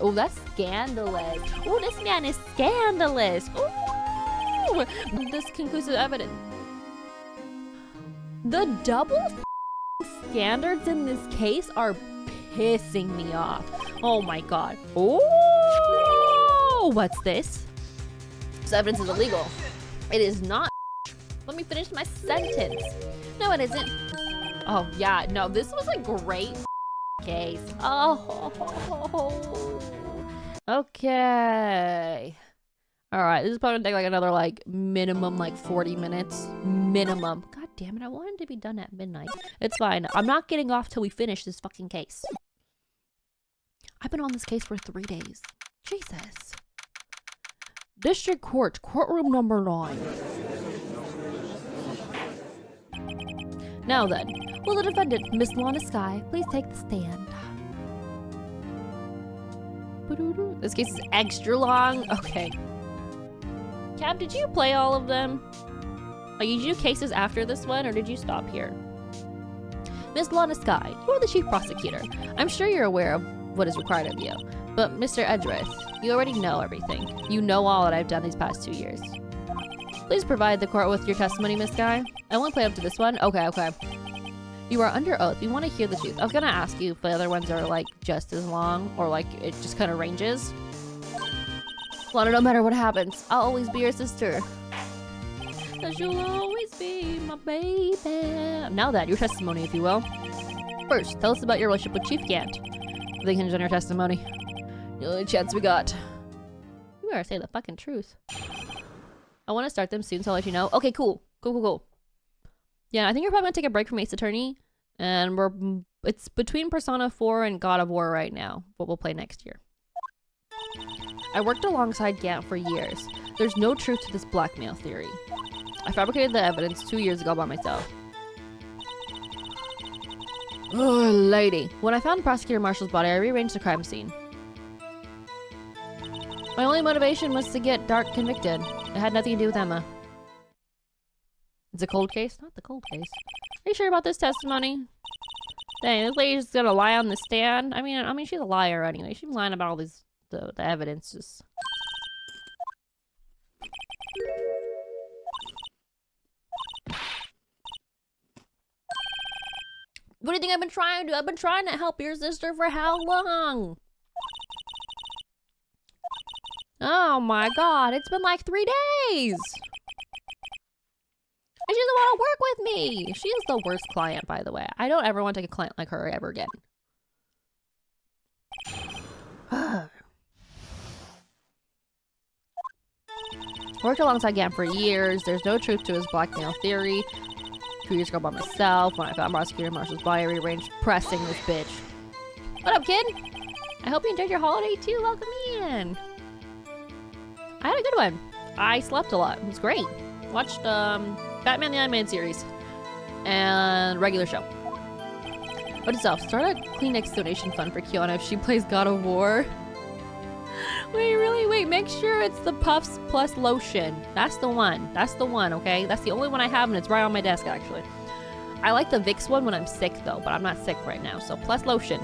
Oh, that's scandalous. Oh, this man is scandalous. Ooh, this conclusive evidence. The double standards in this case are pissing me off. Oh my god. Oh, what's this? This evidence is illegal. It is not. Let me finish my sentence. No, it isn't. Oh yeah, no, this was a great case. Oh, okay. All right, this is probably gonna take like another like minimum like 40 minutes. Minimum. God damn it, I wanted to be done at midnight. It's fine. I'm not getting off till we finish this fucking case. I've been on this case for 3 days. Jesus. District Court, courtroom number 9. Now then, will the defendant, Miss Lana Sky, please take the stand? This case is extra long. Okay. Cab, did you play all of them? Like, did you do cases after this one, or did you stop here? Miss Lana Sky, you are the chief prosecutor. I'm sure you're aware of what is required of you. But Mr. Edgeworth, you already know everything. You know all that I've done these past 2 years. Please provide the court with your testimony, Miss Sky. I won't play up to this one. Okay. You are under oath. We want to hear the truth. I was gonna ask you if the other ones are like just as long, or like it just kind of ranges. Well, no matter what happens, I'll always be your sister. Cause you'll always be my baby. Now that, your testimony, if you will. First, tell us about your relationship with Chief Gant. Everything hinges on your testimony. The only chance we got. You better say the fucking truth. I want to start them soon, so I'll let you know. Okay, cool. Yeah, I think you're probably gonna take a break from Ace Attorney, and it's between Persona 4 and God of War right now, what we'll play next year. I worked alongside Gant for years. There's no truth to this blackmail theory. I fabricated the evidence 2 years ago by myself. Oh, lady. When I found Prosecutor Marshall's body, I rearranged the crime scene. My only motivation was to get Dark convicted. It had nothing to do with Emma. It's a cold case? Not the cold case. Are you sure about this testimony? Dang, this lady's just gonna lie on the stand? I mean, she's a liar anyway. She's lying about all these, the evidence. Just... What do you think I've been trying to do? I've been trying to help your sister for how long? Oh my god, it's been like 3 days! And she doesn't want to work with me! She is the worst client, by the way. I don't ever want to take a client like her ever again. Worked alongside Gant for years. There's no truth to his blackmail theory. 2 years ago by myself, when I found Prosecutor Marshall's body, I rearranged pressing this bitch. What up, kid? I hope you enjoyed your holiday too. Welcome in. I had a good one. I slept a lot. It was great. Watched Batman the Animated Series and regular show. What itself? Start a Kleenex donation fund for Kiana if she plays God of War. Wait, really? Wait, make sure it's the Puffs plus lotion. That's the one. That's the one, okay? That's the only one I have, and it's right on my desk, actually. I like the Vicks one when I'm sick, though, but I'm not sick right now, so plus lotion.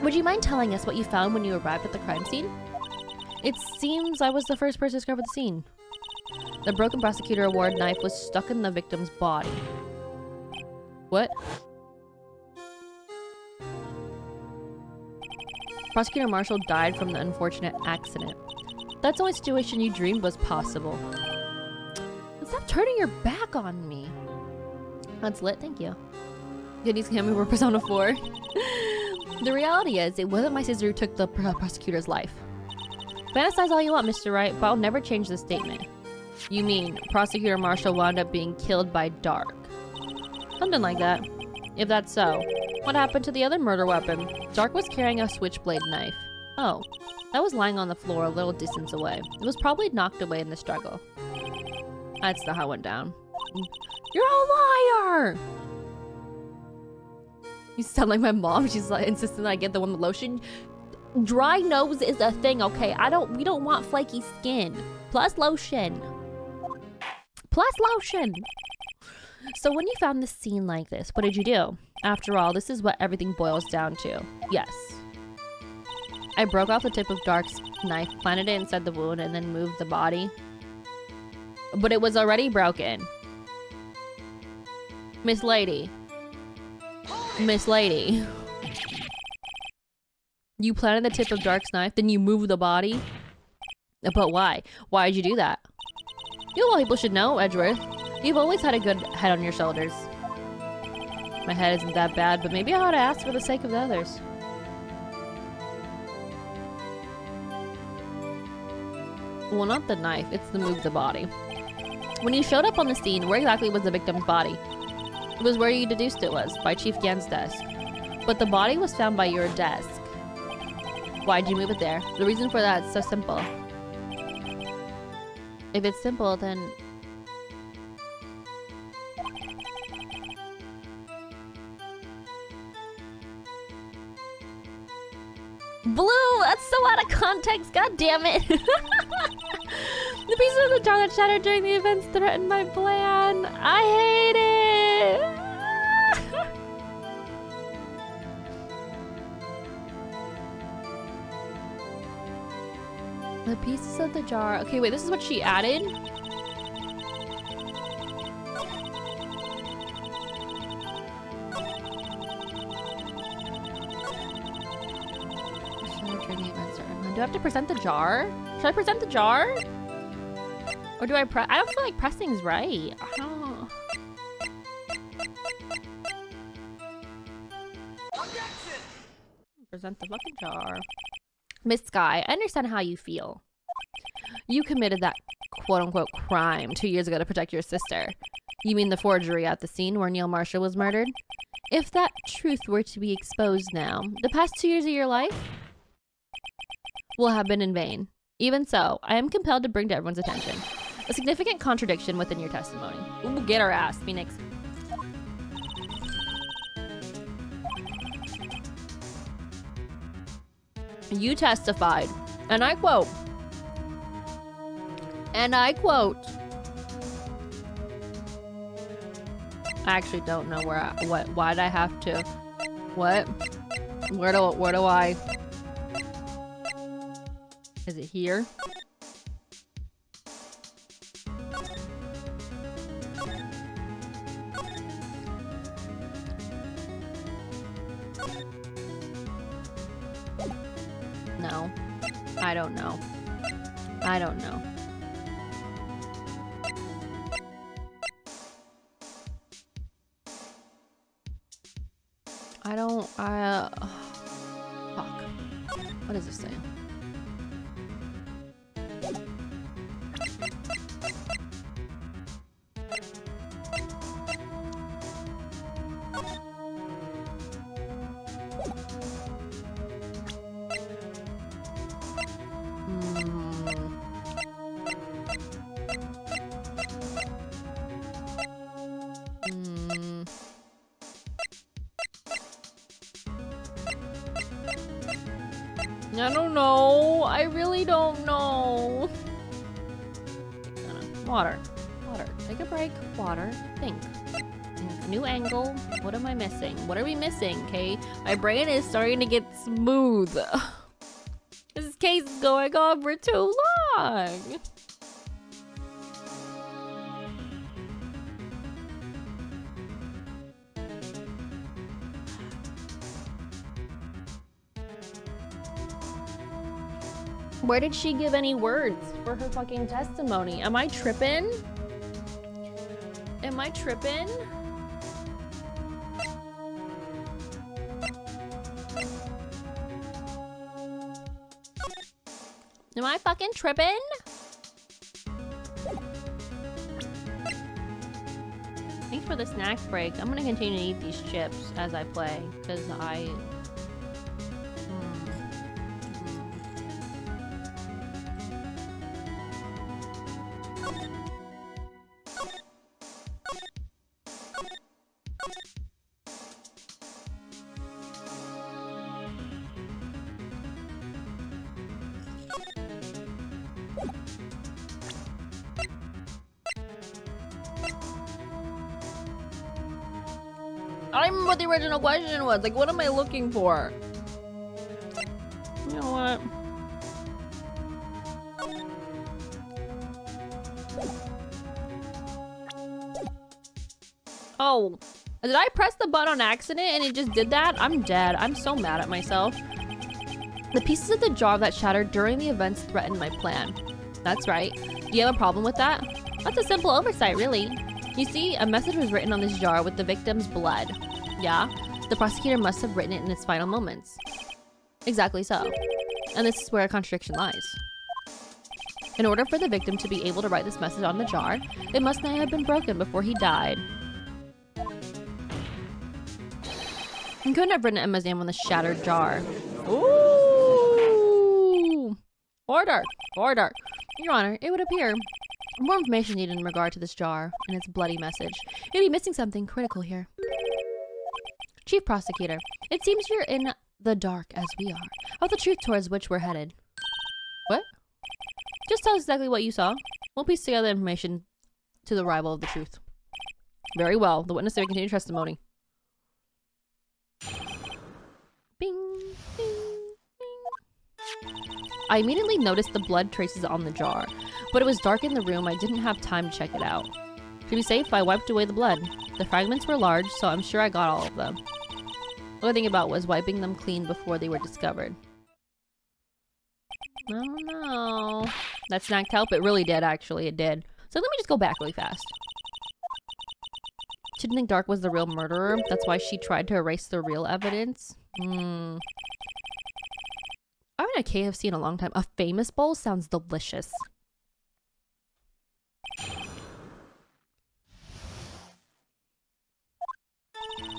Would you mind telling us what you found when you arrived at the crime scene? It seems I was the first person to discover the scene. The broken prosecutor award knife was stuck in the victim's body. What? Prosecutor Marshall died from the unfortunate accident. That's the only situation you dreamed was possible. Stop turning your back on me. That's lit, thank you. Goodies can for Persona 4. The reality is, it wasn't my sister who took the prosecutor's life. Fantasize all you want, Mr. Wright, but I'll never change this statement. You mean, Prosecutor Marshall wound up being killed by Dark? Something like that. If that's so, what happened to the other murder weapon? Dark was carrying a switchblade knife. Oh, that was lying on the floor a little distance away. It was probably knocked away in the struggle. That's not how it went down. You're a liar! You sound like my mom. She's like insisting that I get the one with lotion. Dry nose is a thing, okay? We don't want flaky skin. Plus lotion. Plus lotion. So when you found this scene like this, what did you do? After all, this is what everything boils down to. Yes. I broke off the tip of Dark's knife, planted it inside the wound, and then moved the body. But it was already broken. Miss Lady. Miss Lady. You planted the tip of Dark's knife, then you moved the body? But why? Why did you do that? You know what people should know, Edgeworth. You've always had a good head on your shoulders. My head isn't that bad, but maybe I ought to ask for the sake of the others. Well, not the knife, it's the move the body. When you showed up on the scene, where exactly was the victim's body? It was where you deduced it was, by Chief Gan's desk. But the body was found by your desk. Why'd you move it there? The reason for that is so simple. If it's simple, then... Blue! That's so out of context, god damn it! The pieces of the jar that shattered during the events threatened my plan. I hate it! The pieces of the jar... Okay, wait, this is what she added? Do I have to present the jar? Should I present the jar? Or do I press? I don't feel like pressing's right. I don't... Present the fucking jar. Miss Sky, I understand how you feel. You committed that quote-unquote crime 2 years ago to protect your sister. You mean the forgery at the scene where Neil Marshall was murdered? If that truth were to be exposed now, the past 2 years of your life will have been in vain. Even so, I am compelled to bring to everyone's attention a significant contradiction within your testimony. Ooh, get our ass, Phoenix. You testified, and I quote, I actually don't know why'd I have to, where do I, is it here? No. I don't know. I don't know. Fuck. What does this say? I don't know. I really don't know. Water. Take a break. Water. Think. New angle. What am I missing? What are we missing, okay? My brain is starting to get smooth. This case is going on for too long. Where did she give any words for her fucking testimony? Am I tripping? Am I tripping? Am I fucking tripping? Thanks for the snack break. I'm gonna continue to eat these chips as I play, because I... I remember what the original question was. Like, what am I looking for? You know what? Oh, did I press the button on accident and it just did that? I'm dead. I'm so mad at myself. The pieces of the jar that shattered during the events threatened my plan. That's right. Do you have a problem with that? That's a simple oversight, really. You see, a message was written on this jar with the victim's blood. Yeah? The prosecutor must have written it in its final moments. Exactly so. And this is where a contradiction lies. In order for the victim to be able to write this message on the jar, it must not have been broken before he died. He couldn't have written Emma's name on the shattered jar. Ooh! Order! Order! Your Honor, it would appear more information needed in regard to this jar and its bloody message. You'd be missing something critical here. Chief Prosecutor, it seems you're in the dark as we are about the truth towards which we're headed. What? Just tell us exactly what you saw. We'll piece together information to the arrival of the truth. Very well. The witness may continue testimony. Bing, bing, bing. I immediately noticed the blood traces on the jar, but it was dark in the room. I didn't have time to check it out. To be safe, I wiped away the blood. The fragments were large, so I'm sure I got all of them. The only thing about was wiping them clean before they were discovered. Oh no. That snack help? It really did, actually. It did. So let me just go back really fast. She didn't think Dark was the real murderer. That's why she tried to erase the real evidence. I haven't had KFC in a long time. A famous bowl sounds delicious.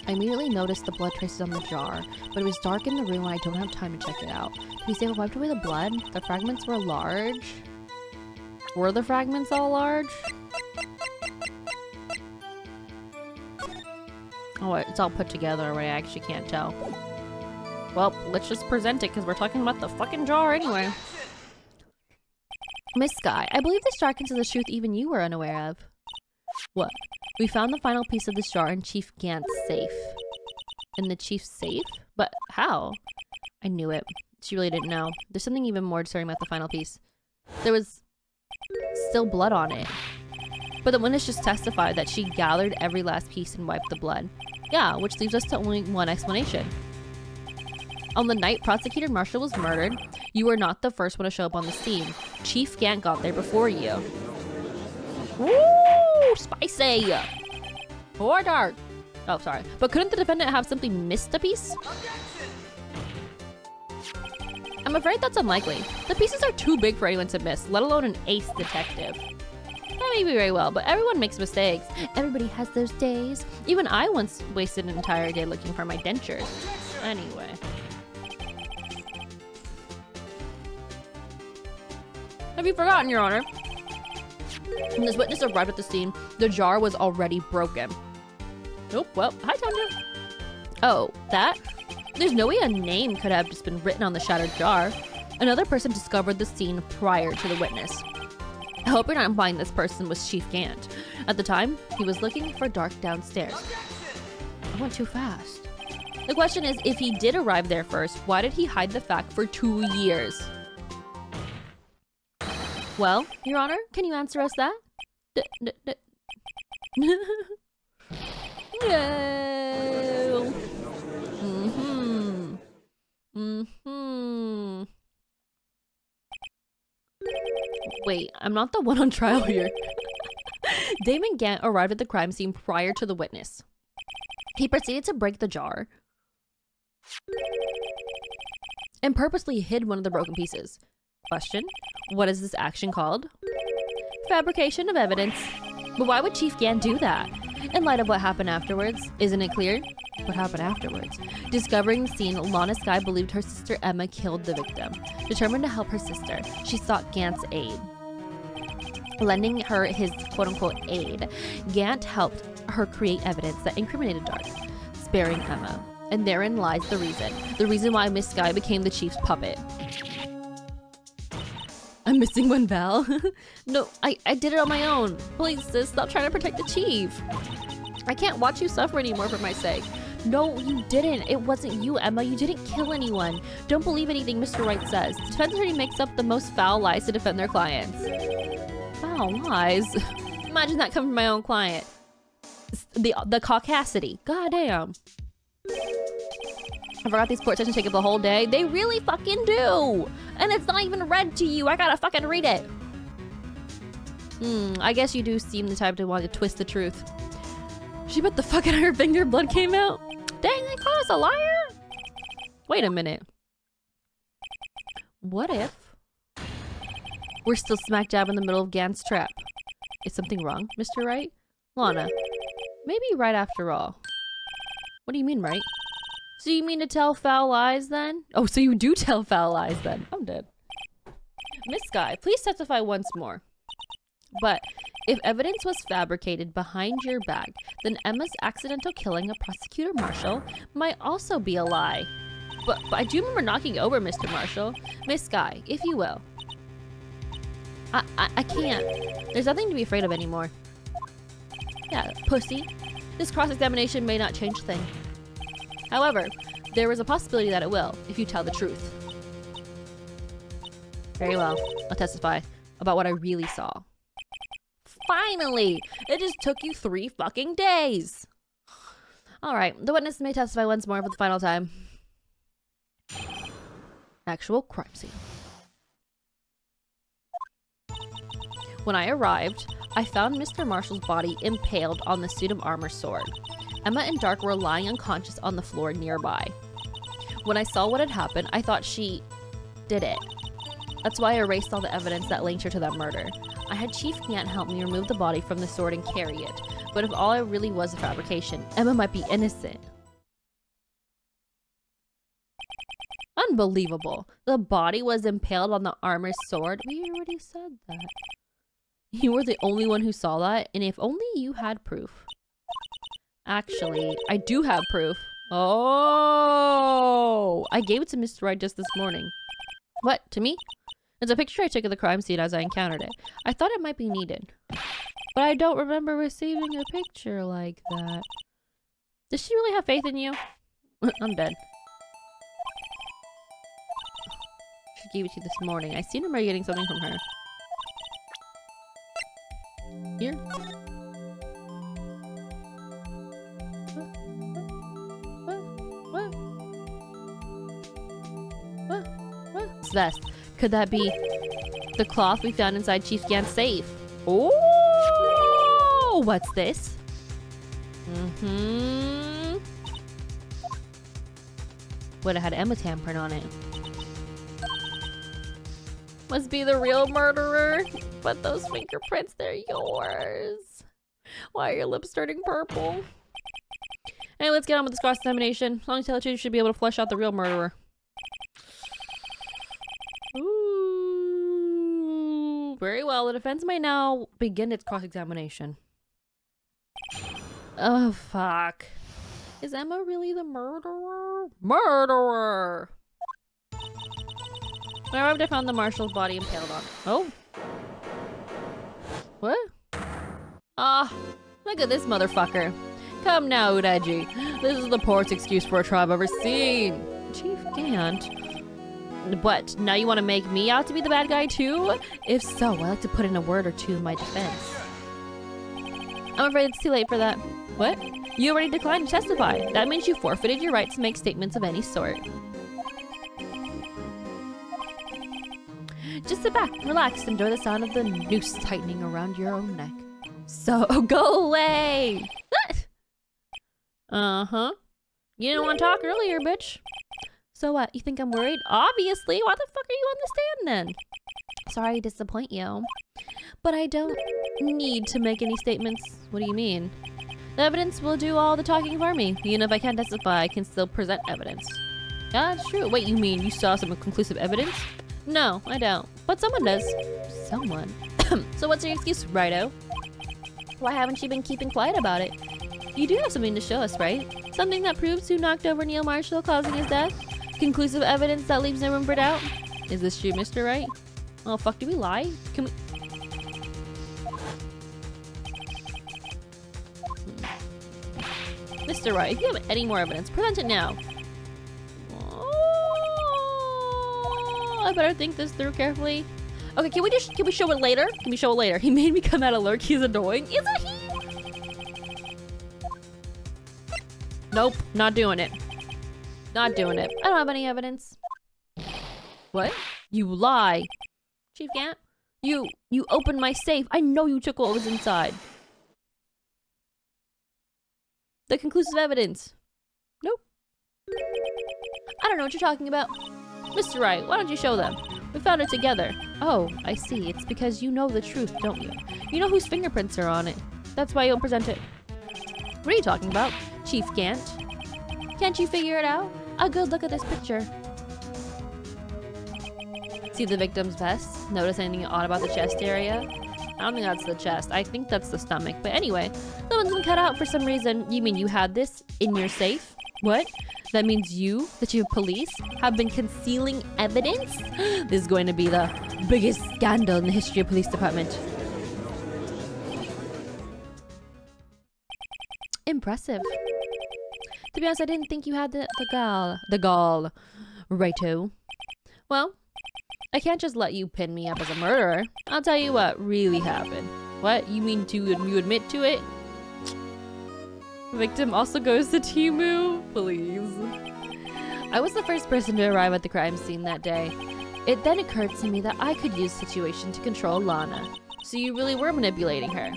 I immediately noticed the blood traces on the jar, but it was dark in the room and I don't have time to check it out. To be safe, I wiped away the blood. The fragments were large. Were the fragments all large? Oh, it's all put together where I actually can't tell. Well, let's just present it because we're talking about the fucking jar anyway. Miss Sky, I believe this jar contains the truth even you were unaware of. What? We found the final piece of this jar in Chief Gant's safe. In the chief's safe? But how? I knew it. She really didn't know. There's something even more disturbing about the final piece. There was still blood on it. But the witness just testified that she gathered every last piece and wiped the blood. Yeah, which leaves us to only one explanation. On the night Prosecutor Marshall was murdered, you were not the first one to show up on the scene. Chief Gant got there before you. Woo! Spicy! Order! Oh, sorry. But couldn't the defendant have simply missed a piece? I'm afraid that's unlikely. The pieces are too big for anyone to miss, let alone an ace detective. That may be very well, but everyone makes mistakes. Everybody has those days. Even I once wasted an entire day looking for my dentures. Anyway. Have you forgotten, Your Honor? When this witness arrived at the scene, the jar was already broken. Nope, well, hi, Tundra. Oh, that? There's no way a name could have just been written on the shattered jar. Another person discovered the scene prior to the witness. I hope you're not implying this person was Chief Gant. At the time, he was looking for Dark downstairs. I went too fast. The question is, if he did arrive there first, why did he hide the fact for 2 years? Well, Your Honor, can you answer us that? No. Wait, I'm not the one on trial here. Damon Gant arrived at the crime scene prior to the witness. He proceeded to break the jar and purposely hid one of the broken pieces. Question: what is this action called? Fabrication of evidence. But why would Chief Gant do that? In light of what happened afterwards, isn't it clear? What happened afterwards? Discovering the scene, Lana Skye believed her sister Emma killed the victim. Determined to help her sister, she sought Gant's aid. Lending her his quote-unquote aid, Gant helped her create evidence that incriminated Dark, sparing Emma. And therein lies the reason why Miss Skye became the chief's puppet. I'm missing one, Val. No, I did it on my own. Please, sis, stop trying to protect the chief. I can't watch you suffer anymore for my sake. No, you didn't. It wasn't you, Emma. You didn't kill anyone. Don't believe anything Mr. Wright says. Defense attorney makes up the most foul lies to defend their clients. Foul lies? Imagine that coming from my own client. the caucasity. God damn. I forgot these court sessions take up the whole day. They really fucking do. And it's not even read to you. I gotta fucking read it. I guess you do seem the type to want to twist the truth. She bit the fuck out of her finger, blood came out. Dang, they call us a liar? Wait a minute. What if we're still smack dab in the middle of Gant's trap? Is something wrong, Mr. Wright? Lana, maybe right after all. What do you mean, right? So you mean to tell foul lies then? Oh, so you do tell foul lies then. I'm dead. Miss Skye, please testify once more. But if evidence was fabricated behind your back, then Emma's accidental killing of Prosecutor Marshall might also be a lie. But I do remember knocking over Mr. Marshall. Miss Skye, if you will. I can't. There's nothing to be afraid of anymore. Yeah, pussy. This cross-examination may not change a thing. However, there is a possibility that it will, if you tell the truth. Very well. I'll testify about what I really saw. Finally! It just took you 3 fucking days! Alright, the witness may testify once more for the final time. Actual crime scene. When I arrived, I found Mr. Marshall's body impaled on the suit of armor sword. Emma and Dark were lying unconscious on the floor nearby. When I saw what had happened, I thought she did it. That's why I erased all the evidence that linked her to that murder. I had Chief Gant help me remove the body from the sword and carry it. But if all it really was a fabrication, Emma might be innocent. Unbelievable. The body was impaled on the armor sword. We already said that. You were the only one who saw that, and if only you had proof. Actually, I do have proof. Oh! I gave it to Mr. Wright just this morning. What? To me? It's a picture I took of the crime scene as I encountered it. I thought it might be needed. But I don't remember receiving a picture like that. Does she really have faith in you? I'm dead. She gave it to you this morning. I seem to remember getting something from her. Here? What's this? Could that be the cloth we found inside Chief Gant's safe? Oh, what's this? Would have had Emma's handprint on it. Must be the real murderer. But those fingerprints, they're yours. Why are your lips turning purple? Hey, let's get on with this cross-examination. As long as you tell the truth, you should be able to flesh out the real murderer. Ooh. Very well. The defense may now begin its cross-examination. Oh, fuck. Is Emma really the murderer? Murderer! When I arrived, I found the Marshall's body impaled on. Oh. What? Ah, look at this motherfucker. Come now, Udaji. This is the poorest excuse for a trial I've ever seen. Chief Gant? What? Now you want to make me out to be the bad guy too? If so, I'd like to put in a word or two in my defense. I'm afraid it's too late for that. What? You already declined to testify. That means you forfeited your right to make statements of any sort. Just sit back, relax, enjoy the sound of the noose tightening around your own neck. So, go away! Uh-huh. You didn't want to talk earlier, bitch. So what, you think I'm worried? Obviously, why the fuck are you on the stand then? Sorry to disappoint you, but I don't need to make any statements. What do you mean? The evidence will do all the talking for me. Even if I can't testify, I can still present evidence. Yeah, that's true. Wait, you mean you saw some conclusive evidence? No, I don't. But someone does. Someone? So what's your excuse, Righto? Why haven't you been keeping quiet about it? You do have something to show us, right? Something that proves who knocked over Neil Marshall, causing his death? Conclusive evidence that leaves no room for doubt? Is this true, Mr. Wright? Oh, fuck, do we lie? Can we... Mr. Wright, if you have any more evidence, present it now. Oh, I better think this through carefully. Okay, can we show it later? Can we show it later? He made me come out of lurk. He's annoying. Isn't he? Nope, not doing it. Not doing it. I don't have any evidence. What? You lie. Chief Gant? You opened my safe. I know you took what was inside. The conclusive evidence. Nope. I don't know what you're talking about. Mr. Wright, why don't you show them? We found it together. Oh, I see. It's because you know the truth, don't you? You know whose fingerprints are on it. That's why you don't present it. What are you talking about, Chief Gant? Can't you figure it out? A good look at this picture. See the victim's vest? Notice anything odd about the chest area? I don't think that's the chest. I think that's the stomach. But anyway, someone's been cut out for some reason. You mean you had this in your safe? What? That means you, the chief of police, have been concealing evidence? This is going to be the biggest scandal in the history of police department. Impressive. To be honest, I didn't think you had the gall. Righto. Well, I can't just let you pin me up as a murderer. I'll tell you what really happened. What? You mean you admit to it? Victim also goes to Timu? Please. I was the first person to arrive at the crime scene that day. It then occurred to me that I could use the situation to control Lana. So you really were manipulating her.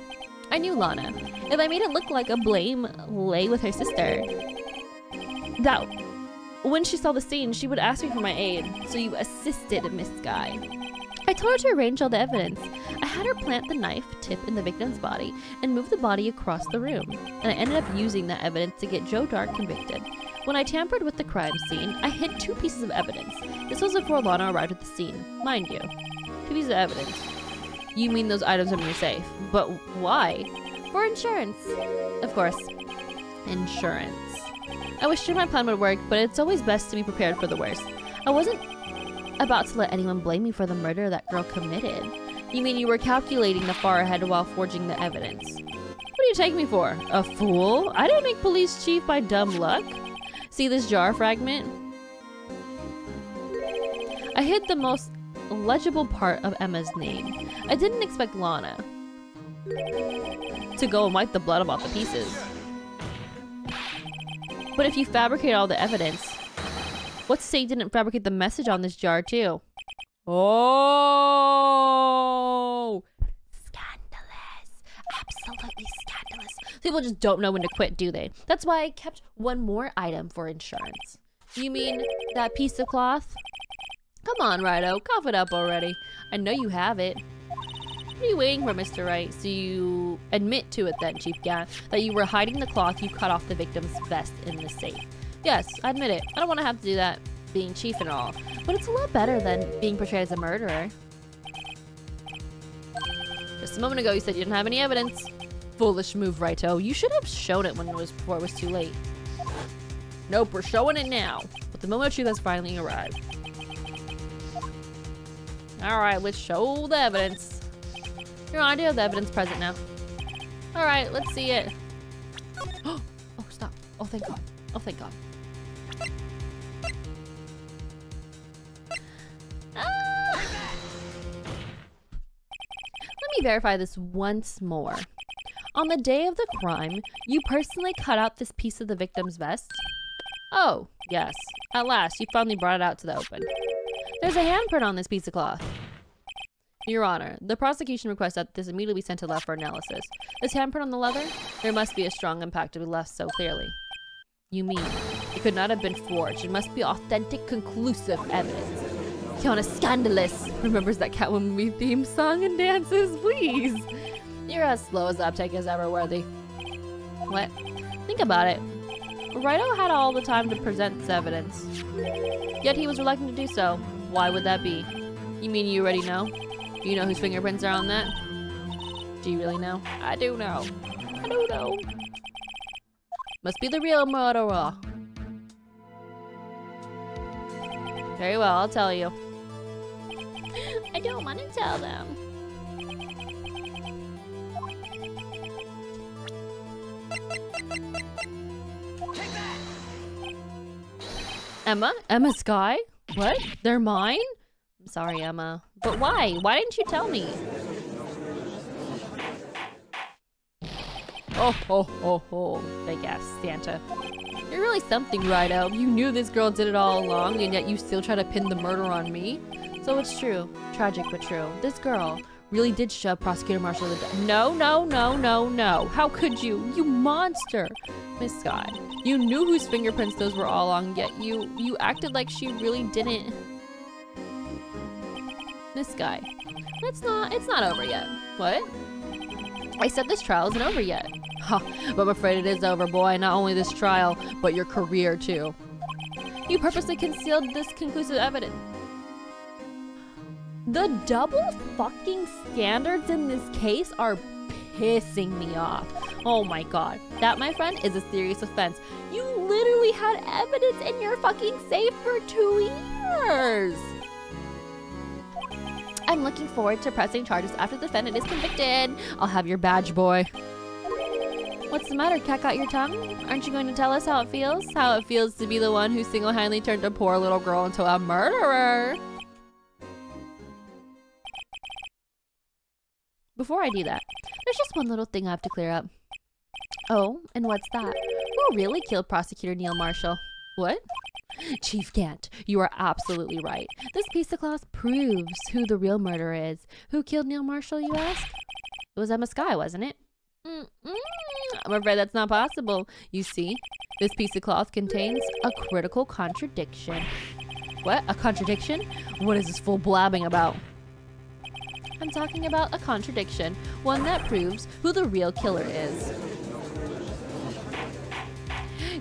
I knew Lana. If I made it look like a blame lay with her sister, that when she saw the scene, she would ask me for my aid. So you assisted Miss Guy. I told her to arrange all the evidence. I had her plant the knife tip in the victim's body and move the body across the room. And I ended up using that evidence to get Joe Dark convicted. When I tampered with the crime scene, I hid 2 pieces of evidence. This was before Lana arrived at the scene, mind you. 2 pieces of evidence. You mean those items from your safe? But why? For insurance. Of course. Insurance. I was sure my plan would work, but it's always best to be prepared for the worst. I wasn't about to let anyone blame me for the murder that girl committed. You mean you were calculating the far ahead while forging the evidence? What do you take me for? A fool? I didn't make police chief by dumb luck. See this jar fragment? I hid the most legible part of Emma's name. I didn't expect Lana to go and wipe the blood off the pieces. But if you fabricate all the evidence, what's to say you didn't fabricate the message on this jar too? Oh! Scandalous. Absolutely scandalous. People just don't know when to quit, do they? That's why I kept one more item for insurance. You mean that piece of cloth? Come on, Righto, cough it up already. I know you have it. What are you waiting for, Mr. Wright? So you admit to it then, Chief Gant, that you were hiding the cloth you cut off the victim's vest in the safe. Yes, I admit it. I don't want to have to do that, being chief and all. But it's a lot better than being portrayed as a murderer. Just a moment ago, you said you didn't have any evidence. Foolish move, Righto. You should have shown it before it was too late. Nope, we're showing it now. But the moment of truth has finally arrived. Alright, let's show the evidence. Your Honor, I do have the evidence present now. Alright, let's see it. Oh, stop. Oh, thank God. Oh, thank God. Let me verify this once more. On the day of the crime, you personally cut out this piece of the victim's vest? Oh, yes. At last, you finally brought it out to the open. There's a handprint on this piece of cloth. Your Honor, the prosecution requests that this immediately be sent to lab for analysis. This handprint on the leather? There must be a strong impact to be left so clearly. You mean, it could not have been forged. It must be authentic, conclusive evidence. Kiana Scandalous remembers that Catwoman movie theme song and dances, please. You're as slow as the uptake is ever worthy. What? Think about it. Righto had all the time to present this evidence. Yet he was reluctant to do so. Why would that be? You mean you already know? You know whose fingerprints are on that? Do you really know? I do know. I do know. Must be the real murderer. Very well, I'll tell you. I don't want to tell them. Emma? Emma Sky? What? They're mine? I'm sorry, Emma. But why? Why didn't you tell me? Oh, ho, ho, ho, big ass Santa. You're really something, Righto. You knew this girl did it all along, and yet you still try to pin the murder on me? So it's true. Tragic but true. This girl really did shove Prosecutor Marshall to death. No, no, no, no, no. How could you? You monster. Miss Sky, you knew whose fingerprints those were all along, yet you acted like she really didn't. Miss Sky, it's not over yet. What? I said this trial isn't over yet. Huh, but I'm afraid it is over, boy. Not only this trial, but your career, too. You purposely concealed this conclusive evidence. The double fucking standards in this case are pissing me off. Oh my god. That, my friend, is a serious offense. You literally had evidence in your fucking safe for 2 years. I'm looking forward to pressing charges after the defendant is convicted. I'll have your badge, boy. What's the matter? Cat got your tongue? Aren't you going to tell us how it feels? How it feels to be the one who single-handedly turned a poor little girl into a murderer? Before I do that, there's just one little thing I have to clear up. Oh, and what's that? Who really killed Prosecutor Neil Marshall? What? Chief Gant, you are absolutely right. This piece of cloth proves who the real murderer is. Who killed Neil Marshall, you ask? It was Emma Sky, wasn't it? I'm afraid that's not possible. You see, this piece of cloth contains a critical contradiction. What? A contradiction? What is this full blabbing about? I'm talking about a contradiction, one that proves who the real killer is.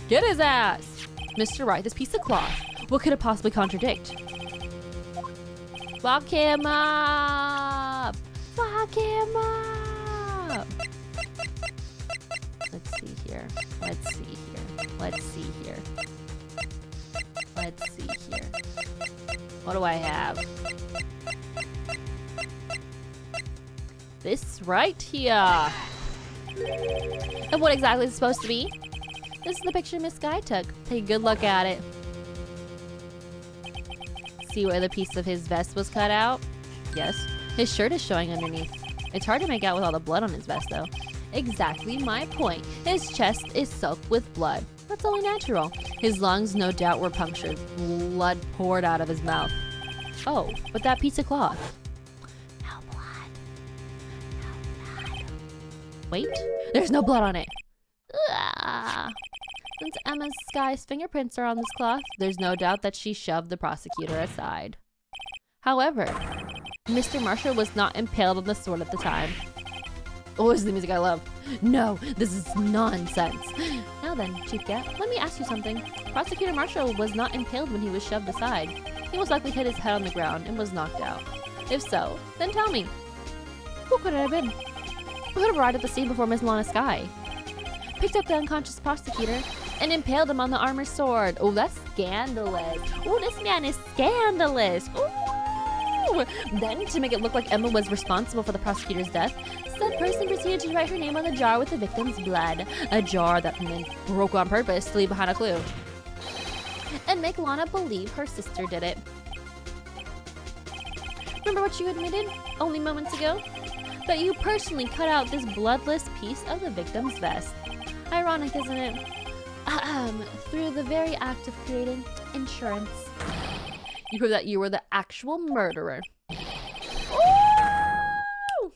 Get his ass! Mr. Wright, this piece of cloth, what could it possibly contradict? Lock him up! Lock him up! Let's see here. Let's see here. Let's see here. Let's see here. What do I have? This right here. And what exactly is it supposed to be? This is the picture Miss Sky took. Take a good look at it. See where the piece of his vest was cut out? Yes. His shirt is showing underneath. It's hard to make out with all the blood on his vest, though. Exactly my point. His chest is soaked with blood. That's only natural. His lungs, no doubt, were punctured. Blood poured out of his mouth. Oh, but that piece of cloth. No blood. No blood. Wait, there's no blood on it. Ugh. Since Emma Sky's fingerprints are on this cloth, there's no doubt that she shoved the prosecutor aside. However, Mr. Marshall was not impaled on the sword at the time. Oh, this is the music I love. No, this is nonsense. Now then, Chief Gat, let me ask you something. Prosecutor Marshall was not impaled when he was shoved aside. He most likely hit his head on the ground and was knocked out. If so, then tell me, who could it have been? Who could have arrived at the scene before Miss Lana Sky? Picked up the unconscious prosecutor and impaled him on the armor sword. Oh, that's scandalous. Oh, this man is scandalous. Ooh. Then, to make it look like Emma was responsible for the prosecutor's death, said person proceeded to write her name on the jar with the victim's blood. A jar that man broke on purpose to leave behind a clue. And make Lana believe her sister did it. Remember what you admitted only moments ago? That you personally cut out this bloodless piece of the victim's vest. Ironic, isn't it? Through the very act of creating insurance. You proved that you were the actual murderer. Ooh!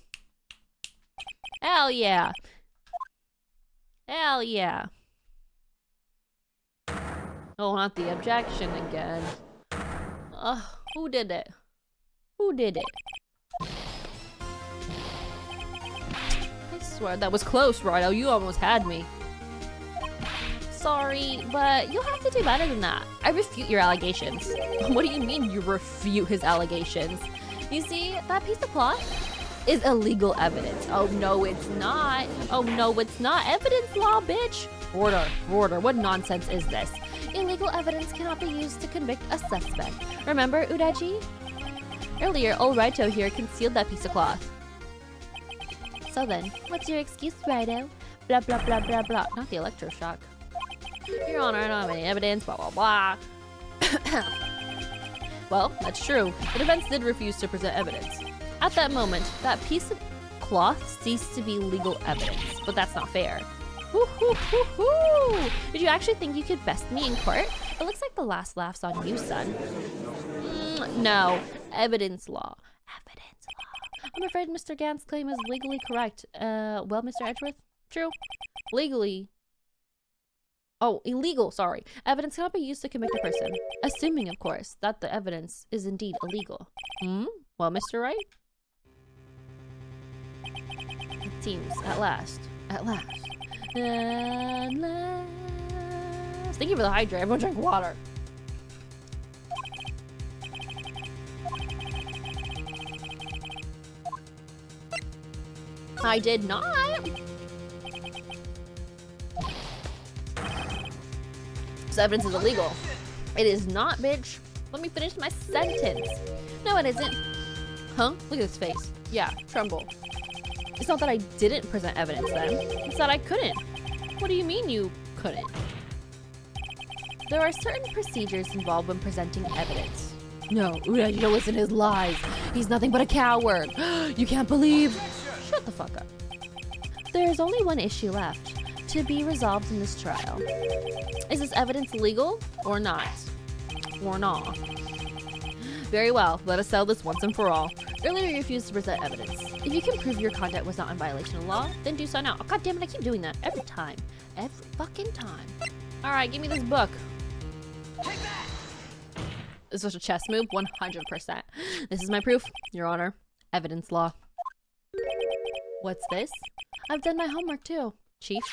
Hell yeah. Hell yeah. Oh, not the objection again. Who did it? Who did it? I swear that was close, Righto. You almost had me. Sorry, but you'll have to do better than that. I refute your allegations. What do you mean you refute his allegations? You see, that piece of cloth is illegal evidence. Oh, no, it's not. Oh, no, it's not. Evidence law, bitch. Order. What nonsense is this? Illegal evidence cannot be used to convict a suspect. Remember, Udachi? Earlier, old Raito here concealed that piece of cloth. So then, what's your excuse, Raito? Blah, blah, blah, blah, blah. Not the electroshock. Your Honor, I don't have any evidence, blah, blah, blah. Well, that's true. The defense did refuse to present evidence. At that moment, that piece of cloth ceased to be legal evidence, but that's not fair. Woo-hoo-hoo-hoo! Did you actually think you could best me in court? It looks like the last laugh's on you, son. No, evidence law. Evidence law. I'm afraid Mr. Gant's claim is legally correct. Well, Mr. Edgeworth? True. Legally. Oh, illegal, sorry. Evidence cannot be used to convict a person. Assuming, of course, that the evidence is indeed illegal. Well, Mr. Wright? It seems, at last. At last. At last. Thank you for the hydrate. Everyone drink water. I did not. This evidence is illegal. It is not, bitch. Let me finish my sentence. No, it isn't. Huh? Look at his face. Yeah, tremble. It's not that I didn't present evidence then. It's that I couldn't. What do you mean you couldn't? There are certain procedures involved when presenting evidence. No, you don't listen to his lies. He's nothing but a coward. You can't believe. Shut the fuck up. There is only one issue left to be resolved in this trial. Is this evidence legal or not? Or not? Very well, let us settle this once and for all. Earlier you refused to present evidence. If you can prove your conduct was not in violation of law, then do so now. Oh, God damn it, I keep doing that every time. Every fucking time. Alright, give me this book. Take that! This was a chess move, 100%. This is my proof, Your Honor. Evidence law. What's this? I've done my homework too, Chief.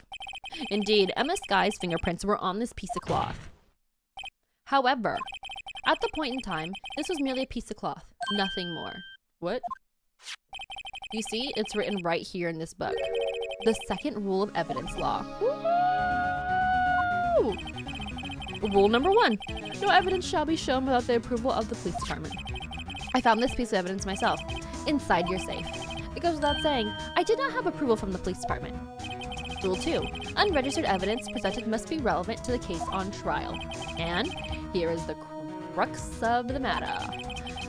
Indeed, Emma Sky's fingerprints were on this piece of cloth. However, at the point in time, this was merely a piece of cloth, nothing more. What? You see, it's written right here in this book. The second rule of evidence law. Woo! Rule number 1. No evidence shall be shown without the approval of the police department. I found this piece of evidence myself, inside your safe. It goes without saying, I did not have approval from the police department. Rule 2. Unregistered evidence presented must be relevant to the case on trial. And here is the crux of the matter.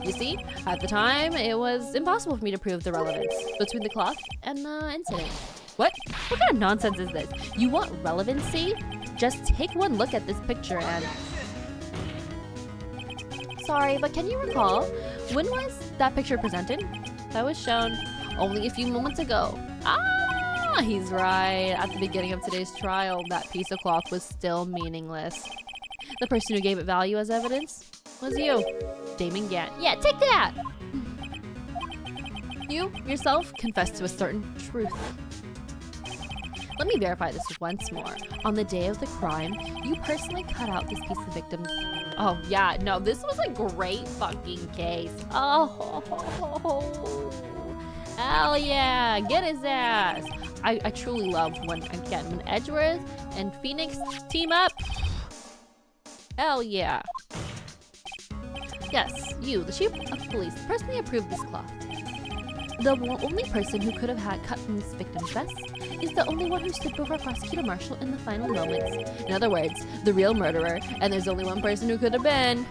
You see, at the time, it was impossible for me to prove the relevance between the cloth and the incident. What? What kind of nonsense is this? You want relevancy? Just take one look at this picture and... Sorry, but can you recall, when was that picture presented? That was shown only a few moments ago. Ah, he's right. At the beginning of today's trial, that piece of cloth was still meaningless. The person who gave it value as evidence was you, Damon Gant. Yeah, take that! You, yourself, confessed to a certain truth. Let me verify this once more. On the day of the crime, you personally cut out this piece of victim's... Oh, yeah, no, this was a great fucking case. Oh, hell yeah, get his ass. I truly love when Edgeworth and Phoenix team up. Hell yeah. Yes, you, the chief of police, personally approved this cloth. The only person who could have had cut from this victim's vest is the only one who stood before Prosecutor Marshall in the final moments. In other words, the real murderer, and there's only one person who could have been...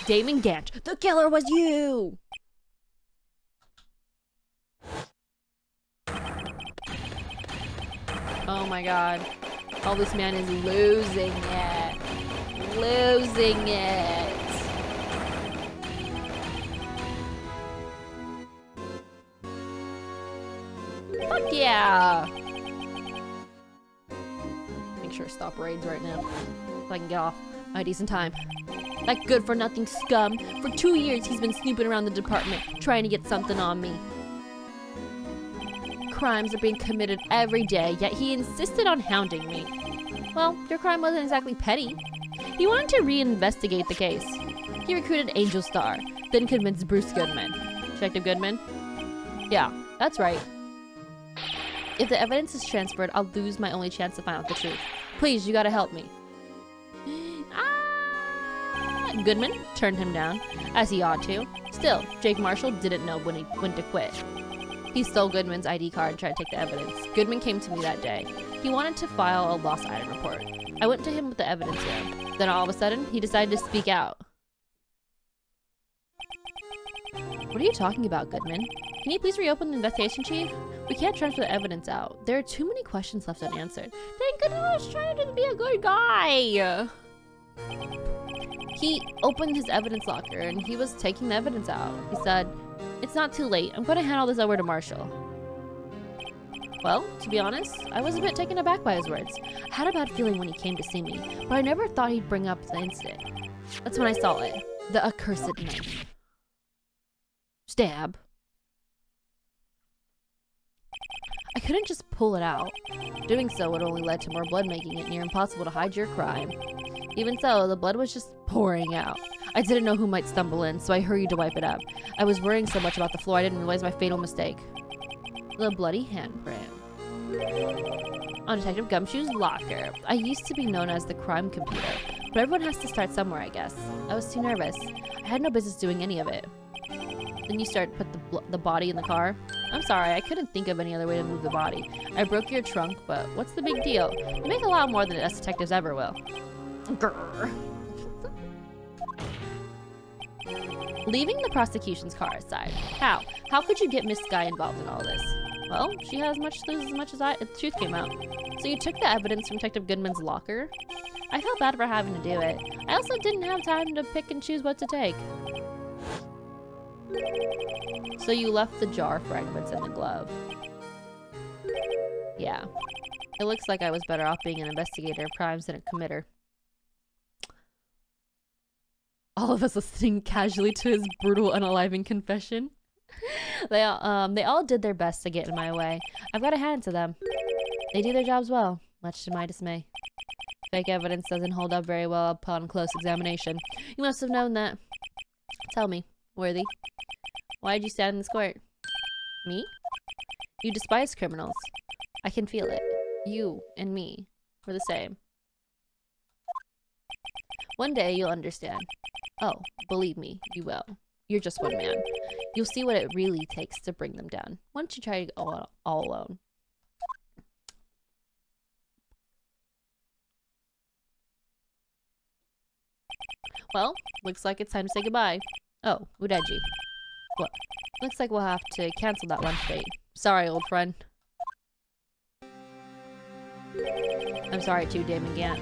Damon Gant. The killer was you! Oh my god. Oh, this man is losing it. Losing it. Fuck yeah! Make sure to stop raids right now, so I can get off at a decent time. That good-for-nothing scum. For 2 years, he's been snooping around the department, trying to get something on me. Crimes are being committed every day, yet he insisted on hounding me. Well, your crime wasn't exactly petty. He wanted to reinvestigate the case. He recruited Angel Star, then convinced Bruce Goodman. Detective Goodman? Yeah, that's right. If the evidence is transferred, I'll lose my only chance to find out the truth. Please, you gotta help me. Ah! Goodman turned him down, as he ought to. Still, Jake Marshall didn't know when to quit. He stole Goodman's ID card and tried to take the evidence. Goodman came to me that day. He wanted to file a lost item report. I went to him with the evidence room. Then all of a sudden, he decided to speak out. What are you talking about, Goodman? Can you please reopen the investigation, Chief? We can't transfer the evidence out. There are too many questions left unanswered. Thank goodness I was trying to be a good guy. He opened his evidence locker and he was taking the evidence out. He said, "It's not too late. I'm going to hand all this over to Marshall." Well, to be honest, I was a bit taken aback by his words. I had a bad feeling when he came to see me, but I never thought he'd bring up the incident. That's when I saw it. The accursed knife. Stab. I couldn't just pull it out. Doing so would only lead to more blood, making it near impossible to hide your crime. Even so, the blood was just pouring out. I didn't know who might stumble in, so I hurried to wipe it up. I was worrying so much about the floor I didn't realize my fatal mistake. The bloody handprint. On Detective Gumshoe's locker. I used to be known as the crime computer, but everyone has to start somewhere, I guess. I was too nervous. I had no business doing any of it. Then you start put the body in the car. I'm sorry, I couldn't think of any other way to move the body. I broke your trunk, but what's the big deal? You make a lot more than us detectives ever will. Grr. Leaving the prosecution's car aside, how? How could you get Miss Guy involved in all this? Well, she has as much to lose as much as the truth came out. So you took the evidence from Detective Goodman's locker? I felt bad for having to do it. I also didn't have time to pick and choose what to take. So you left the jar fragments in the glove. Yeah. It looks like I was better off being an investigator of crimes than a committer. All of us listening casually to his brutal, unaliving confession. They all did their best to get in my way. I've got to hand it to them. They do their jobs well, much to my dismay. Fake evidence doesn't hold up very well upon close examination. You must have known that. Tell me, Worthy, why did you stand in this court? Me? You despise criminals. I can feel it. You and me were the same. One day you'll understand. Oh, believe me, you will. You're just one man. You'll see what it really takes to bring them down. Why don't you try to go all alone? Well, looks like it's time to say goodbye. Oh, Udeji. What? Looks like we'll have to cancel that lunch date. Sorry, old friend. I'm sorry too, Damon Gant.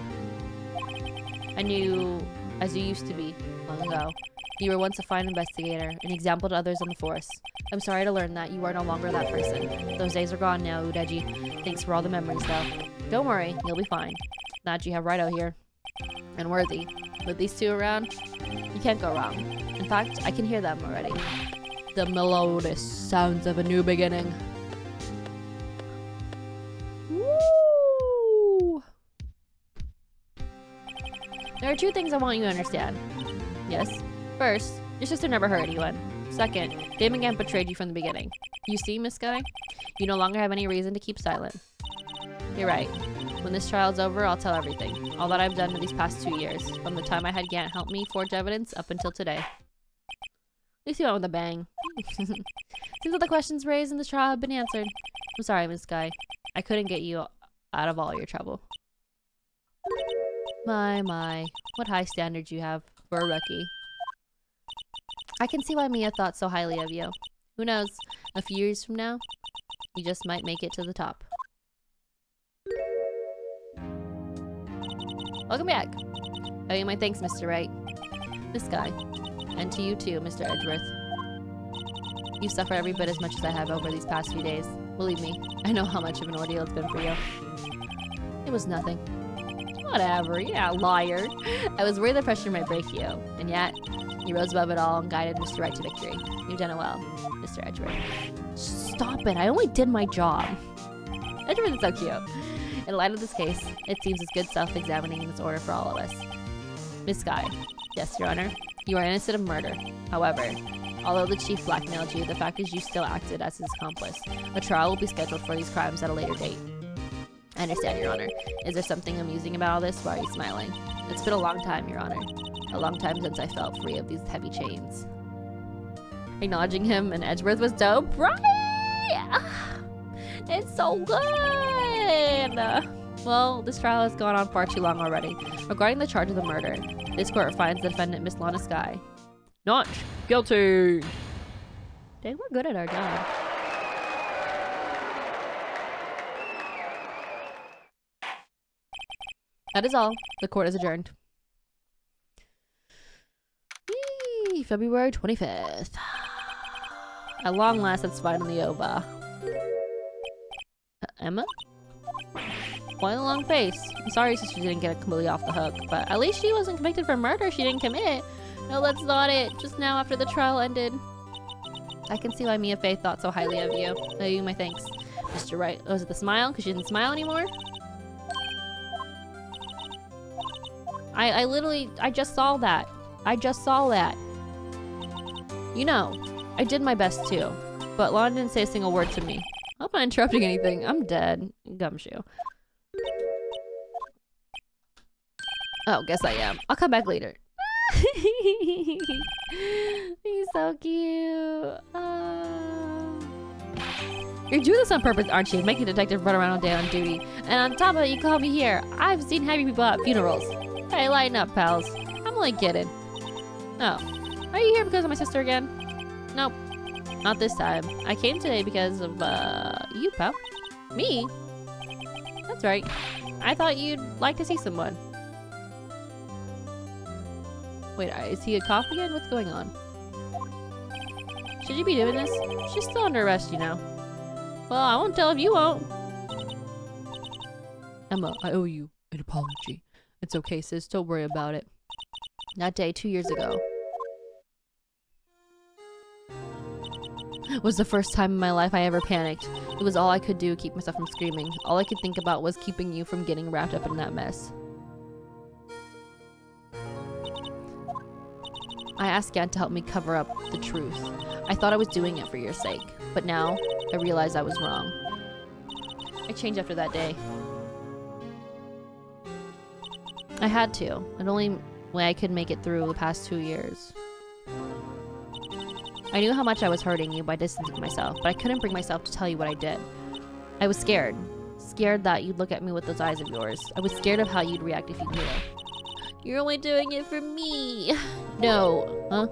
I knew as you used to be, long ago. You were once a fine investigator, an example to others on the force. I'm sorry to learn that you are no longer that person. Those days are gone now, Udeji. Thanks for all the memories, though. Don't worry, you'll be fine. Now that you have Wright here. And Worthy. With these two around, you can't go wrong. In fact, I can hear them already. The melodious sounds of a new beginning. Woo! There are two things I want you to understand. Yes? First, your sister never hurt anyone. Second, Damon Gant betrayed you from the beginning. You see, Miss Guy? You no longer have any reason to keep silent. You're right. When this trial's over, I'll tell everything. All that I've done in these past 2 years. From the time I had Gant help me forge evidence up until today. At least you went with a bang. Seems like the questions raised in this trial have been answered. I'm sorry, Miss Guy. I couldn't get you out of all your trouble. My. What high standards you have for a rookie. I can see why Mia thought so highly of you. Who knows, a few years from now, you just might make it to the top. Welcome back. Oh, you my thanks, Mr. Wright. This guy. And to you too, Mr. Edgeworth. You've suffered every bit as much as I have over these past few days. Believe me, I know how much of an ordeal it's been for you. It was nothing. Whatever, yeah, liar. I was worried the pressure might break you. And yet, you rose above it all and guided Mr. Wright to victory. You've done it well, Mr. Edgeworth. Stop it, I only did my job. Edgeworth is so cute. In light of this case, it seems as good self-examining in this order for all of us. Miss Guy. Yes, Your Honor. You are innocent of murder. However, although the chief blackmailed you, the fact is you still acted as his accomplice. A trial will be scheduled for these crimes at a later date. I understand, Your Honor. Is there something amusing about all this? Why are you smiling? It's been a long time, Your Honor. A long time since I felt free of these heavy chains. Acknowledging him and Edgeworth was dope, right? It's so good! Well, this trial has gone on far too long already. Regarding the charge of the murder, this court finds the defendant, Miss Lana Skye, not guilty! Dang, we're good at our job. That is all. The court is adjourned. Yee, February 25th. At long last, it's finally over. Emma? Why the long face? I'm sorry sister didn't get it completely off the hook, but at least she wasn't convicted for murder she didn't commit. No, that's not it. Just now after the trial ended. I can see why Mia Faye thought so highly of you. I owe you my thanks. Mr. Wright. Was it the smile? Because she didn't smile anymore? I just saw that. I just saw that. You know, I did my best too. But Lana didn't say a single word to me. I hope I'm not interrupting anything. I'm dead. Gumshoe. Oh, guess I am. I'll come back later. He's so cute. You're doing this on purpose, aren't you? Making a detective run around all day on duty. And on top of it, you call me here. I've seen happy people at funerals. Hey, lighten up, pals. I'm only kidding. Oh. Are you here because of my sister again? Nope. Not this time. I came today because of, you, pal. Me? That's right. I thought you'd like to see someone. Wait, is he a cop again? What's going on? Should you be doing this? She's still under arrest, you know. Well, I won't tell if you won't. Emma, I owe you an apology. It's okay, sis. Don't worry about it. That day, 2 years ago, was the first time in my life I ever panicked. It was all I could do to keep myself from screaming. All I could think about was keeping you from getting wrapped up in that mess. I asked Gant to help me cover up the truth. I thought I was doing it for your sake, but now I realize I was wrong. I changed after that day. I had to. The only way I could make it through the past 2 years. I knew how much I was hurting you by distancing myself, but I couldn't bring myself to tell you what I did. I was scared. Scared that you'd look at me with those eyes of yours. I was scared of how you'd react if you knew. You're only doing it for me. No. Huh?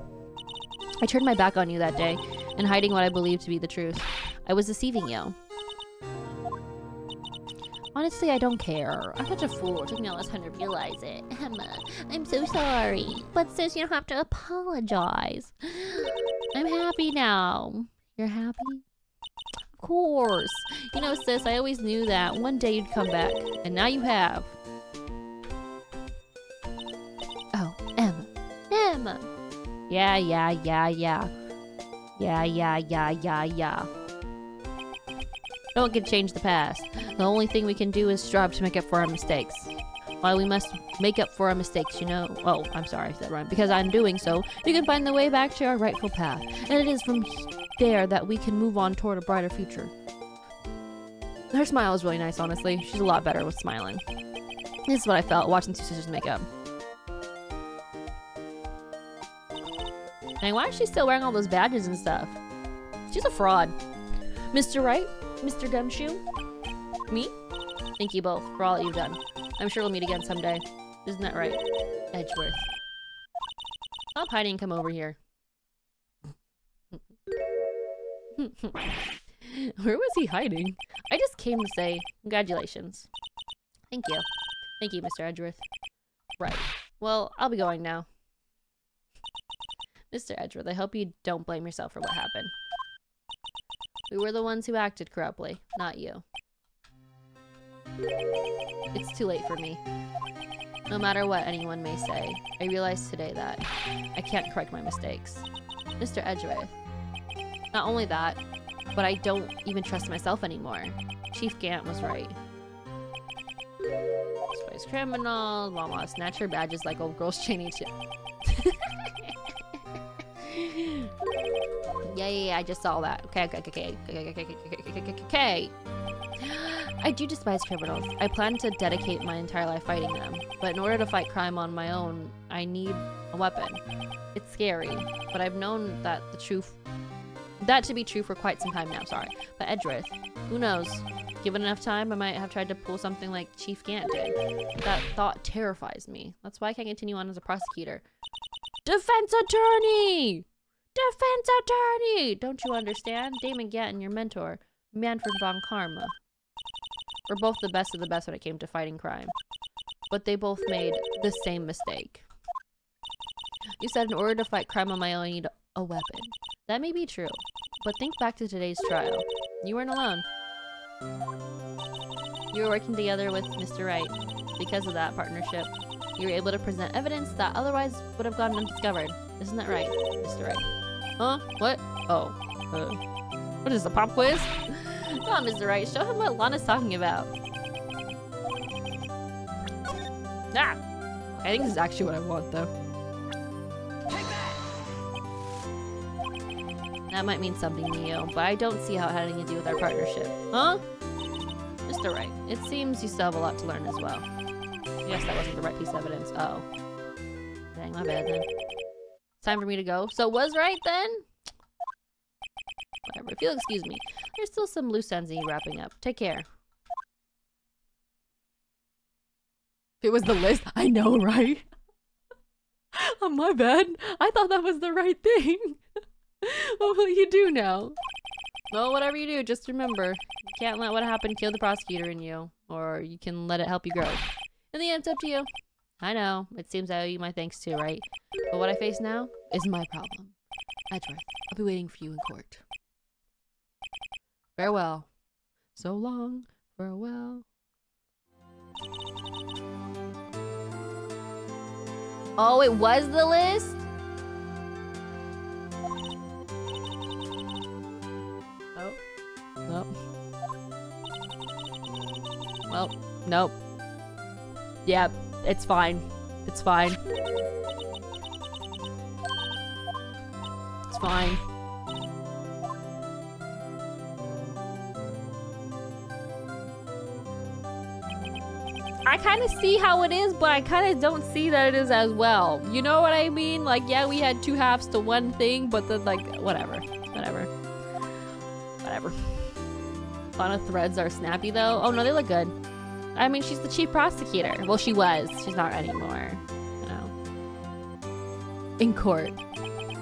I turned my back on you that day, and hiding what I believed to be the truth. I was deceiving you. Honestly, I don't care. I'm such a fool. It took me all this time to realize it. Emma, I'm so sorry. But sis, you don't have to apologize. I'm happy now. You're happy? Of course. You know, sis, I always knew that one day you'd come back. And now you have. Oh, Emma. Emma. Yeah. Yeah. No one can change the past. The only thing we can do is strive to make up for our mistakes. While we must make up for our mistakes, you know. Oh, I'm sorry, I said wrong. Because I'm doing so, you can find the way back to our rightful path. And it is from there that we can move on toward a brighter future. Her smile is really nice, honestly. She's a lot better with smiling. This is what I felt watching two sisters make up. And why is she still wearing all those badges and stuff? She's a fraud. Mr. Wright? Mr. Gumshoe? Me? Thank you both for all that you've done. I'm sure we'll meet again someday. Isn't that right? Edgeworth. Stop hiding and come over here. Where was he hiding? I just came to say congratulations. Thank you. Thank you, Mr. Edgeworth. Right. Well, I'll be going now. Mr. Edgeworth, I hope you don't blame yourself for what happened. We were the ones who acted corruptly, not you. It's too late for me. No matter what anyone may say, I realize today that I can't correct my mistakes. Mr. Edgeworth. Not only that, but I don't even trust myself anymore. Chief Gant was right. Spice criminal, mama snatch her badges like old girls chaining to. Yeah, I just saw that. Okay. I do despise criminals. I plan to dedicate my entire life fighting them. But in order to fight crime on my own, I need a weapon. It's scary, but I've known that to be true for quite some time now, sorry. But Edgeworth, who knows? Given enough time, I might have tried to pull something like Chief Gant did. That thought terrifies me. That's why I can't continue on as a prosecutor. Defense attorney! Defense attorney! Don't you understand? Damon Gatton, your mentor, Manfred von Karma. We're both the best of the best when it came to fighting crime. But they both made the same mistake. You said in order to fight crime on my own, I need a weapon. That may be true, but think back to today's trial. You weren't alone. You were working together with Mr. Wright. Because of that partnership, you were able to present evidence that otherwise would have gone undiscovered. Isn't that right, Mr. Wright? Huh? What? Oh. What is this, a pop quiz? Come on, Mr. Wright, show him what Lana's talking about. Ah! I think this is actually what I want, though. That might mean something to you, but I don't see how it had anything to do with our partnership. Huh? Mr. Wright, it seems you still have a lot to learn as well. Yes, that wasn't the right piece of evidence. Uh oh. Dang, my bad then. It's time for me to go. So was right then? Whatever, if you'll excuse me. There's still some loose ends in you wrapping up. Take care. It was the list. I know, right? Oh, my bad. I thought that was the right thing. What will you do now? Well, whatever you do, just remember, you can't let what happened kill the prosecutor in you, or you can let it help you grow. In the end, it's up to you. I know, it seems I owe you my thanks too, right? But what I face now is my problem. Edgeworth, I'll be waiting for you in court. Farewell. So long. Farewell. Oh, it was the list? Oh. Nope. Well, nope. Yeah, it's fine. It's fine. It's fine. I kind of see how it is, but I kind of don't see that it is as well. You know what I mean? Like, yeah, we had two halves to one thing, but then, like, whatever. Whatever. Lana threads are snappy, though. Oh, no, they look good. I mean, she's the chief prosecutor. Well, she was. She's not anymore. You know. In court.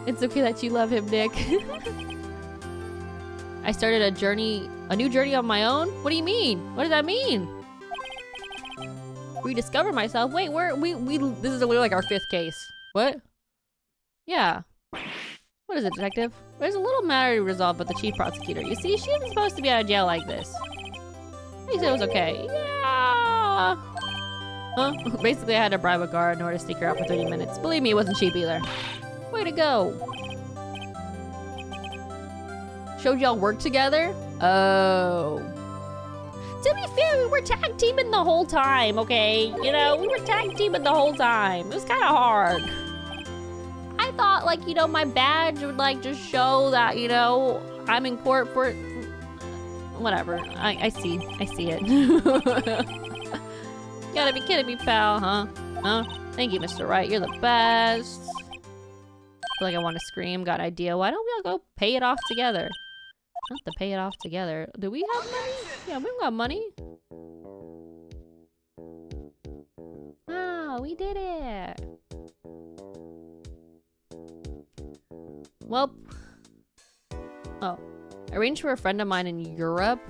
It's okay that you love him, Nick. I started a new journey on my own? What do you mean? What does that mean? Rediscover myself? Wait, this is literally like our 5th case. What? Yeah. What is it, detective? There's a little matter to resolve with the chief prosecutor. You see, she isn't supposed to be out of jail like this. He said it was okay. Yeah. Huh? Basically, I had to bribe a guard in order to sneak her out for 30 minutes. Believe me, it wasn't cheap either. Way to go. Showed y'all work together? Oh. To be fair, we were tag teaming the whole time, okay? You know, we were tag teaming the whole time. It was kind of hard. I thought, like, you know, my badge would, like, just show that, you know, I'm in court for... Whatever. I see it. Gotta be kidding me, pal, huh? Huh? Thank you, Mr. Wright. You're the best. I feel like I want to scream. Got an idea. Why don't we all go pay it off together? Not to pay it off together. Do we have money? Yeah, we've got money. Oh, we did it. Well. Oh. Arrange for a friend of mine in Europe.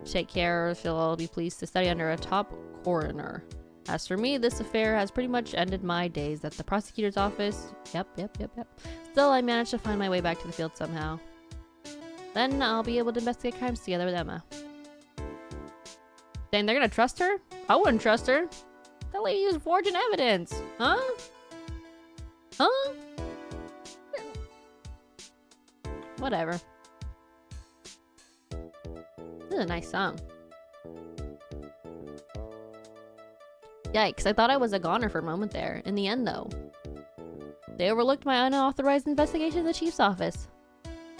Take care. She'll be pleased to study under a top coroner. As for me, this affair has pretty much ended my days at the prosecutor's office. Yep. Still, I managed to find my way back to the field somehow. Then I'll be able to investigate crimes together with Emma. Dang, they're gonna trust her? I wouldn't trust her. That lady is forging evidence. Huh? Huh? Whatever. This is a nice song. Yikes, I thought I was a goner for a moment there. In the end, though, they overlooked my unauthorized investigation in the chief's office.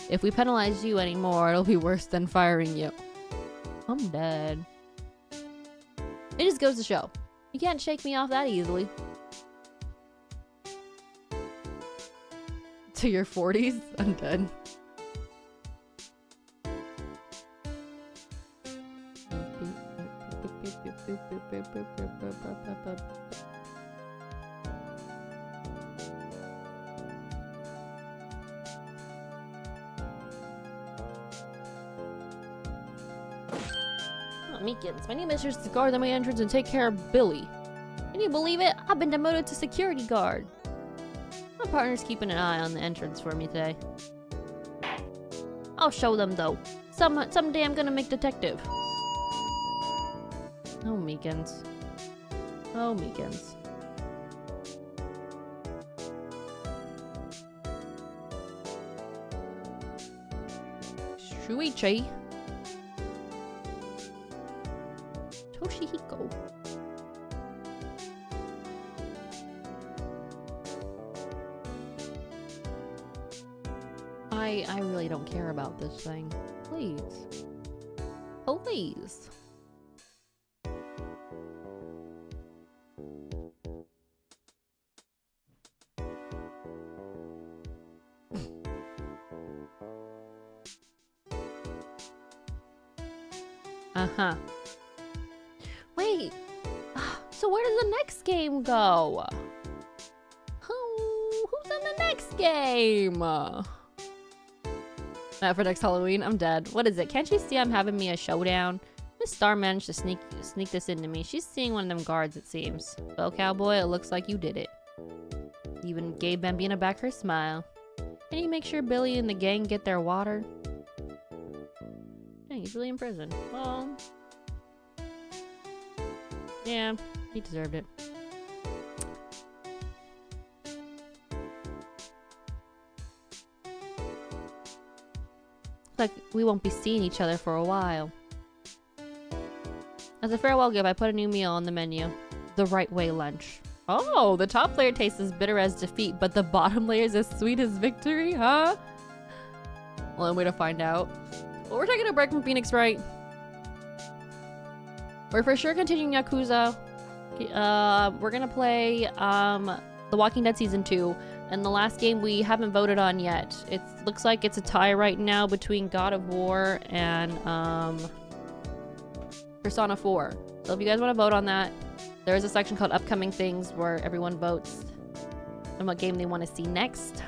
If we penalize you anymore, it'll be worse than firing you. I'm dead. It just goes to show. You can't shake me off that easily. To your 40s? I'm dead. Meekins. My new mission is to guard the main entrance and take care of Billy. Can you believe it? I've been demoted to security guard. My partner's keeping an eye on the entrance for me today. I'll show them though. Someday I'm gonna make detective. Oh, Meekins. Oh, Meekins. Shuichi. Toshihiko. I really don't care about this thing. Please. Please. Uh-huh. Wait. So where does the next game go? Who's in the next game? Not for next Halloween. I'm dead. What is it? Can't you see I'm having me a showdown? Miss Star managed to sneak this into me. She's seeing one of them guards, it seems. Well, cowboy, it looks like you did it. Even gave Bambina back her smile. Can you make sure Billy and the gang get their water? Dang, he's really in prison. Well... yeah, he deserved it. Like we won't be seeing each other for a while. As a farewell gift, I put a new meal on the menu. The Right Way lunch. Oh, the top layer tastes as bitter as defeat, but the bottom layer is as sweet as victory, huh? Well, way to find out. Well, we're taking a break from Phoenix, right? We're for sure continuing Yakuza. We're gonna play The Walking Dead Season 2. And the last game we haven't voted on yet. It looks like it's a tie right now between God of War and Persona 4. So if you guys want to vote on that, there is a section called Upcoming Things where everyone votes on what game they want to see next.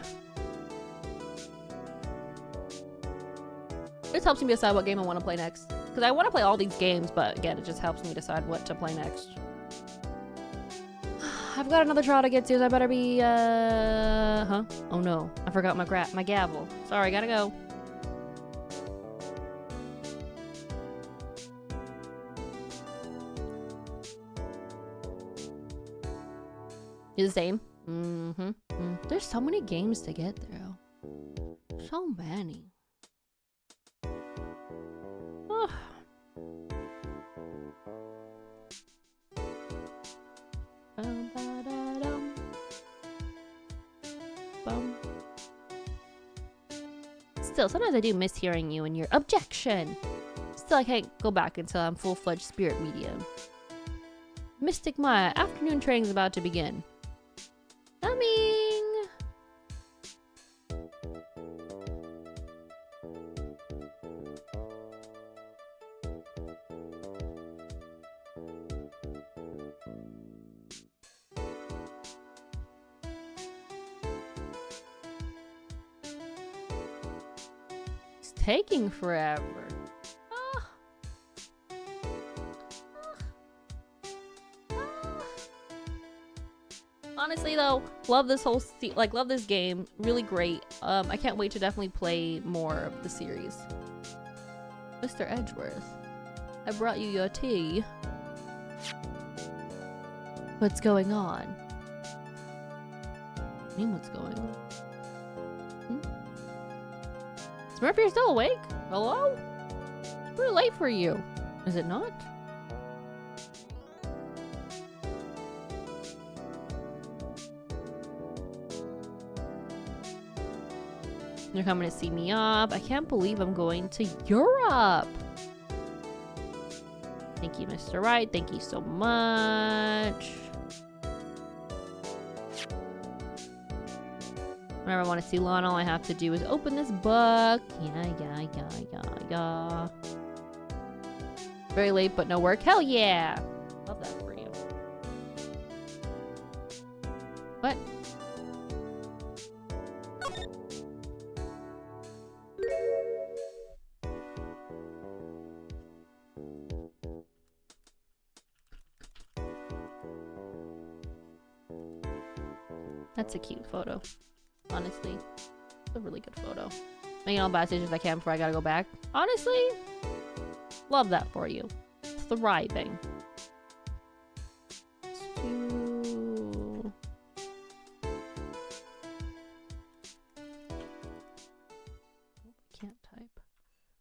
This helps me decide what game I want to play next. Because I want to play all these games, but again, it just helps me decide what to play next. I've got another trial to get to, so I better be, huh? Oh no, I forgot my gavel. Sorry, gotta go. You're the same? Mm-hmm. There's so many games to get through. So many. Oh. Still, sometimes I do miss hearing you and your objection. Still, I can't go back until I'm full-fledged spirit medium. Mystic Maya, afternoon training's about to begin. Coming! Taking forever. Honestly though, love this whole love this game. Really great. I can't wait to definitely play more of the series. Mr. Edgeworth, I brought you your tea. What's going on? I mean, what's going on? Smurf, you're still awake? Hello? It's pretty late for you. Is it not? You're coming to see me off. I can't believe I'm going to Europe. Thank you, Mr. Wright. Thank you so much. Whenever I want to see Lana, all I have to do is open this book. Yeah. Very late, but no work. Hell yeah! Love that for you. What? That's a cute photo. Honestly, it's a really good photo. Making all bad decisions I can before I gotta go back. Honestly, love that for you. Thriving. Can't type.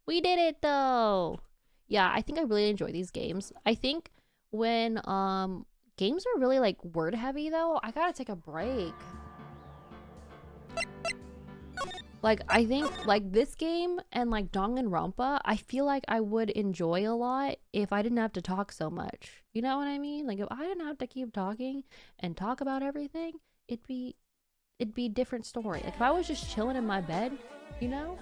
We did it though. Yeah, I think I really enjoy these games. I think when games are really like word heavy though, I gotta take a break. Like, I think, like, this game and, like, Danganronpa, I feel like I would enjoy a lot if I didn't have to talk so much. You know what I mean? Like, if I didn't have to keep talking and talk about everything, it'd be a different story. Like, if I was just chilling in my bed, you know?